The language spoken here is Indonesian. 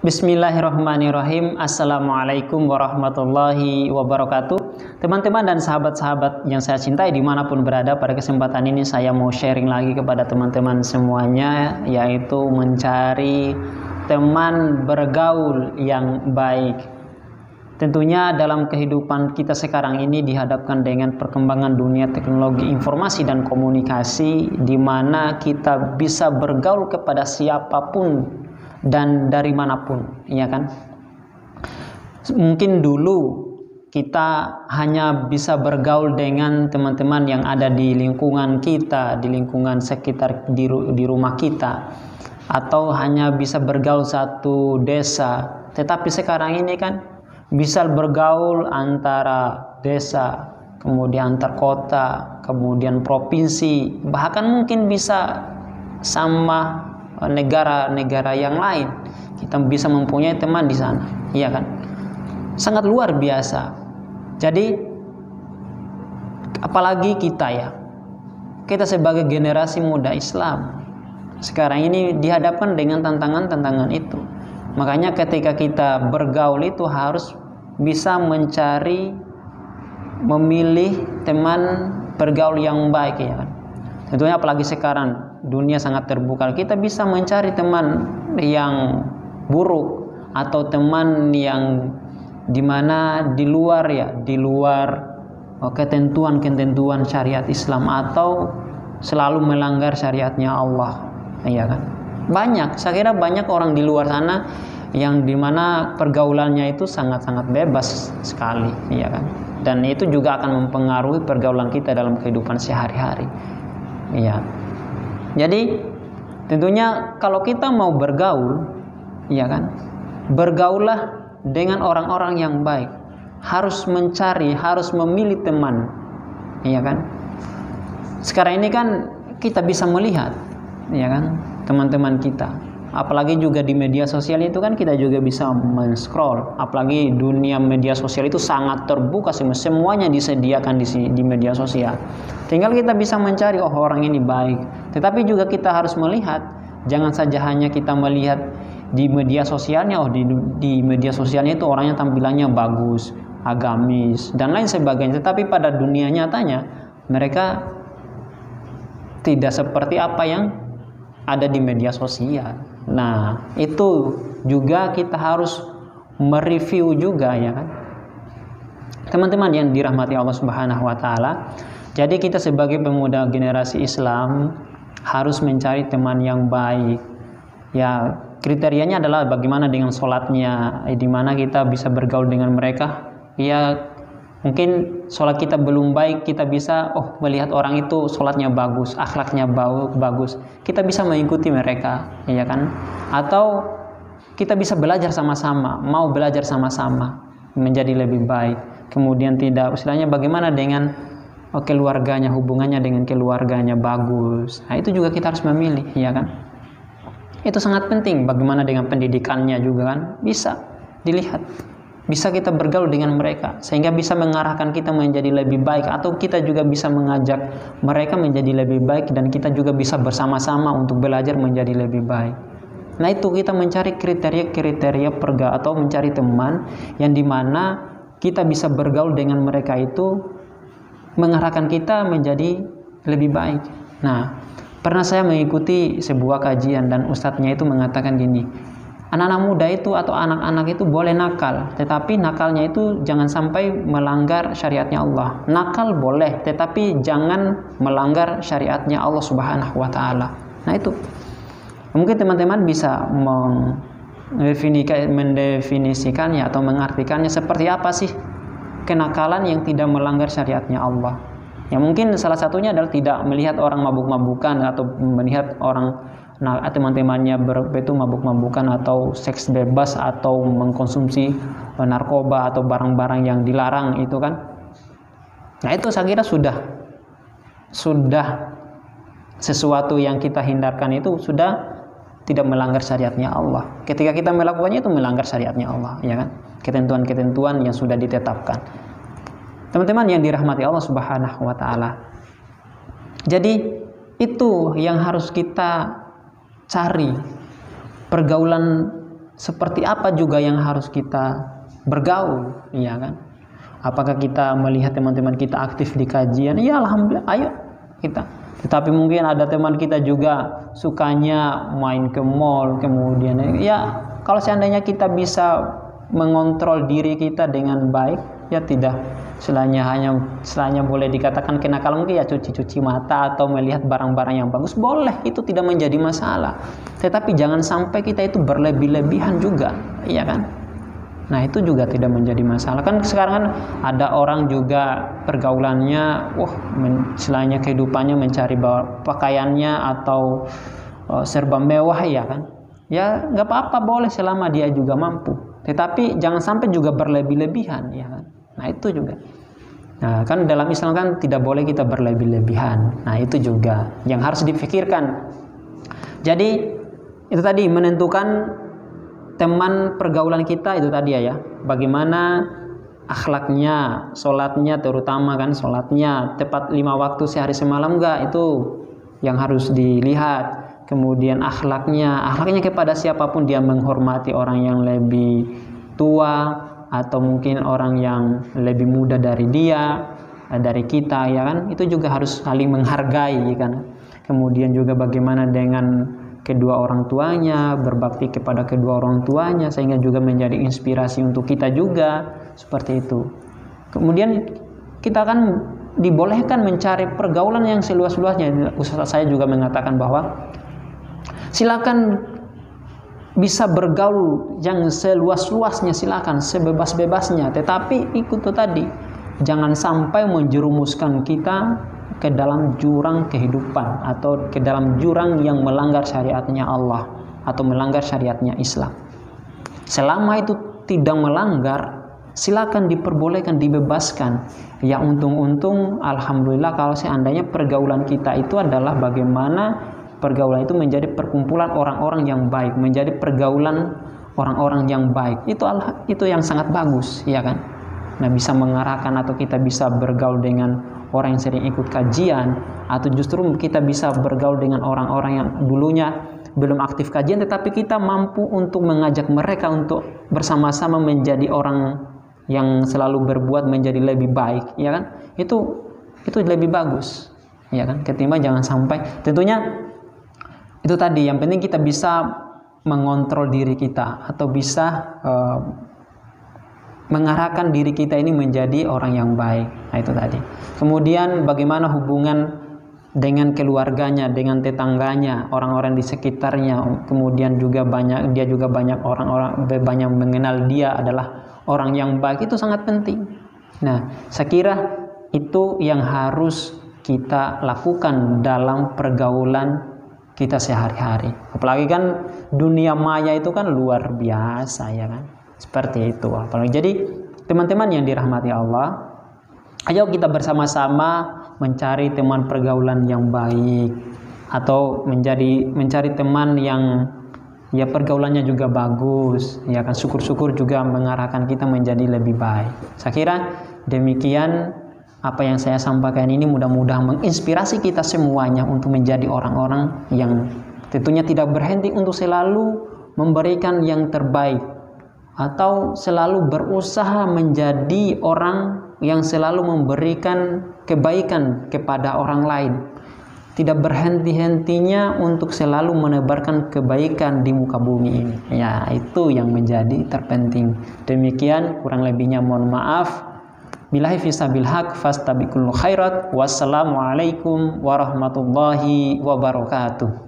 Bismillahirrahmanirrahim. Assalamualaikum warahmatullahi wabarakatuh. Teman-teman dan sahabat-sahabat yang saya cintai dimanapun berada, pada kesempatan ini saya mau sharing lagi kepada teman-teman semuanya, yaitu mencari teman bergaul yang baik. Tentunya dalam kehidupan kita sekarang ini dihadapkan dengan perkembangan dunia teknologi informasi dan komunikasi, di mana kita bisa bergaul kepada siapapun dan dari manapun, ya kan? Mungkin dulu kita hanya bisa bergaul dengan teman-teman yang ada di lingkungan kita, di lingkungan sekitar di rumah kita, atau hanya bisa bergaul satu desa. Tetapi sekarang ini kan bisa bergaul antara desa, kemudian antar kota, kemudian provinsi, bahkan mungkin bisa sama negara-negara yang lain. Kita bisa mempunyai teman di sana, iya kan? Sangat luar biasa. Jadi apalagi kita sebagai generasi muda Islam sekarang ini dihadapkan dengan tantangan-tantangan itu. Makanya ketika kita bergaul itu harus bisa memilih teman bergaul yang baik, ya kan? Tentunya apalagi sekarang dunia sangat terbuka, kita bisa mencari teman yang buruk atau teman yang dimana di luar ketentuan syariat Islam atau selalu melanggar syariatnya Allah, ya kan? Saya kira banyak orang di luar sana yang dimana pergaulannya itu sangat-sangat bebas sekali, ya kan? Dan itu juga akan mempengaruhi pergaulan kita dalam kehidupan sehari-hari, ya. Jadi tentunya kalau kita mau bergaul, ya kan, bergaullah dengan orang-orang yang baik. Harus memilih teman, ya kan. Sekarang ini kan kita bisa melihat, ya kan, teman-teman kita. Apalagi juga di media sosial itu kan kita juga bisa men-scroll. Apalagi dunia media sosial itu sangat terbuka, semuanya disediakan di media sosial. Tinggal kita bisa mencari, oh orang ini baik. Tetapi juga kita harus melihat, jangan saja hanya kita melihat di media sosialnya, di media sosialnya itu orangnya tampilannya bagus, agamis dan lain sebagainya. Tetapi pada dunia nyatanya mereka tidak seperti apa yang ada di media sosial. Nah, itu juga kita harus mereview juga, ya kan? Teman-teman yang dirahmati Allah Subhanahu wa taala. Jadi kita sebagai pemuda generasi Islam harus mencari teman yang baik. Ya, kriterianya adalah bagaimana dengan sholatnya, di mana kita bisa bergaul dengan mereka. Ya, mungkin sholat kita belum baik, kita bisa melihat orang itu sholatnya bagus, akhlaknya bagus, kita bisa mengikuti mereka, ya kan? Atau kita bisa belajar sama-sama, mau belajar sama-sama menjadi lebih baik. Kemudian istilahnya bagaimana dengan keluarganya, hubungannya dengan keluarganya bagus. Nah, itu juga kita harus memilih, ya kan? Itu sangat penting. Bagaimana dengan pendidikannya juga kan bisa dilihat. Bisa kita bergaul dengan mereka sehingga bisa mengarahkan kita menjadi lebih baik, atau kita juga bisa mengajak mereka menjadi lebih baik dan kita juga bisa bersama-sama untuk belajar menjadi lebih baik. Nah, itu kita mencari kriteria atau mencari teman yang dimana kita bisa bergaul dengan mereka itu mengarahkan kita menjadi lebih baik. Nah, pernah saya mengikuti sebuah kajian dan ustadznya itu mengatakan gini, anak-anak muda itu atau anak-anak itu boleh nakal, tetapi nakalnya itu jangan sampai melanggar syariatnya Allah. Nakal boleh, tetapi jangan melanggar syariatnya Allah Subhanahu wa taala. Nah, itu mungkin teman-teman bisa mendefinisikannya atau mengartikannya seperti apa sih kenakalan yang tidak melanggar syariatnya Allah. Ya, mungkin salah satunya adalah tidak melihat orang mabuk-mabukan atau melihat teman-temannya itu mabuk-mabukan atau seks bebas atau mengkonsumsi narkoba atau barang-barang yang dilarang itu kan. Nah, itu saya kira sudah sesuatu yang kita hindarkan, itu sudah tidak melanggar syariatnya Allah. Ketika kita melakukannya itu melanggar syariatnya Allah, ya kan? Ketentuan-ketentuan yang sudah ditetapkan. Teman-teman yang dirahmati Allah Subhanahu wa taala. Jadi itu yang harus kita cari, pergaulan seperti apa juga yang harus kita bergaul, ya kan? Apakah kita melihat teman-teman kita aktif di kajian? Ya alhamdulillah, ayo kita. Tetapi mungkin ada teman kita juga sukanya main ke mall, kemudian ya kalau seandainya kita bisa mengontrol diri kita dengan baik, ya tidak selainnya boleh dikatakan kenakalan mungkin ya cuci mata atau melihat barang-barang yang bagus, boleh, itu tidak menjadi masalah. Tetapi jangan sampai kita itu berlebih-lebihan juga, iya kan? Nah itu juga tidak menjadi masalah. Kan sekarang kan ada orang juga pergaulannya, selainnya kehidupannya mencari pakaiannya atau serba mewah, ya kan? Ya nggak apa-apa, boleh selama dia juga mampu. Tetapi jangan sampai juga berlebih-lebihan, ya kan? Nah itu juga. Nah kan dalam Islam kan tidak boleh kita berlebih-lebihan. Nah itu juga yang harus dipikirkan. Jadi itu tadi menentukan teman pergaulan kita itu tadi ya. Bagaimana akhlaknya, sholatnya terutama kan, sholatnya tepat 5 waktu sehari semalam enggak, itu yang harus dilihat. Kemudian akhlaknya kepada siapapun, dia menghormati orang yang lebih tua atau mungkin orang yang lebih muda dari dia, dari kita, ya kan? Itu juga harus saling menghargai, kan? Kemudian juga bagaimana dengan kedua orang tuanya, berbakti kepada kedua orang tuanya sehingga juga menjadi inspirasi untuk kita juga, seperti itu. Kemudian kita kan dibolehkan mencari pergaulan yang seluas-luasnya. Ustaz saya juga mengatakan bahwa silakan bisa bergaul yang seluas-luasnya, silakan sebebas-bebasnya, tetapi ikut itu tadi, jangan sampai menjerumuskan kita ke dalam jurang kehidupan atau ke dalam jurang yang melanggar syariatnya Allah atau melanggar syariatnya Islam. Selama itu tidak melanggar, silakan diperbolehkan, dibebaskan. Ya untung-untung alhamdulillah kalau seandainya pergaulan kita itu adalah bagaimana pergaulan itu menjadi perkumpulan orang-orang yang baik, menjadi pergaulan orang-orang yang baik. Itu yang sangat bagus, ya kan? Nah, bisa mengarahkan atau kita bisa bergaul dengan orang yang sering ikut kajian, atau justru kita bisa bergaul dengan orang-orang yang dulunya belum aktif kajian tetapi kita mampu untuk mengajak mereka untuk bersama-sama menjadi orang yang selalu berbuat menjadi lebih baik, ya kan? Itu lebih bagus, ya kan? Ketimbang jangan sampai, tentunya itu tadi, yang penting kita bisa mengontrol diri kita atau bisa mengarahkan diri kita ini menjadi orang yang baik. Nah itu tadi. Kemudian bagaimana hubungan dengan keluarganya, dengan tetangganya, orang-orang di sekitarnya. Kemudian juga dia juga banyak orang-orang banyak mengenal dia adalah orang yang baik, itu sangat penting. Nah, saya kira itu yang harus kita lakukan dalam pergaulan kita sehari-hari. Apalagi kan dunia maya itu kan luar biasa, ya kan? Seperti itu. Apalagi jadi teman-teman yang dirahmati Allah, ayo kita bersama-sama mencari teman pergaulan yang baik atau mencari teman yang ya pergaulannya juga bagus, ya kan? Syukur-syukur juga mengarahkan kita menjadi lebih baik. Saya kira demikian apa yang saya sampaikan ini, mudah-mudahan menginspirasi kita semuanya untuk menjadi orang-orang yang tentunya tidak berhenti untuk selalu memberikan yang terbaik atau selalu berusaha menjadi orang yang selalu memberikan kebaikan kepada orang lain. Tidak berhenti-hentinya untuk selalu menebarkan kebaikan di muka bumi ini. Ya, itu yang menjadi terpenting. Demikian, kurang lebihnya mohon maaf. Billahi fisabil haq fastabiqul khairat. Wassalamualaikum warahmatullahi wabarakatuh.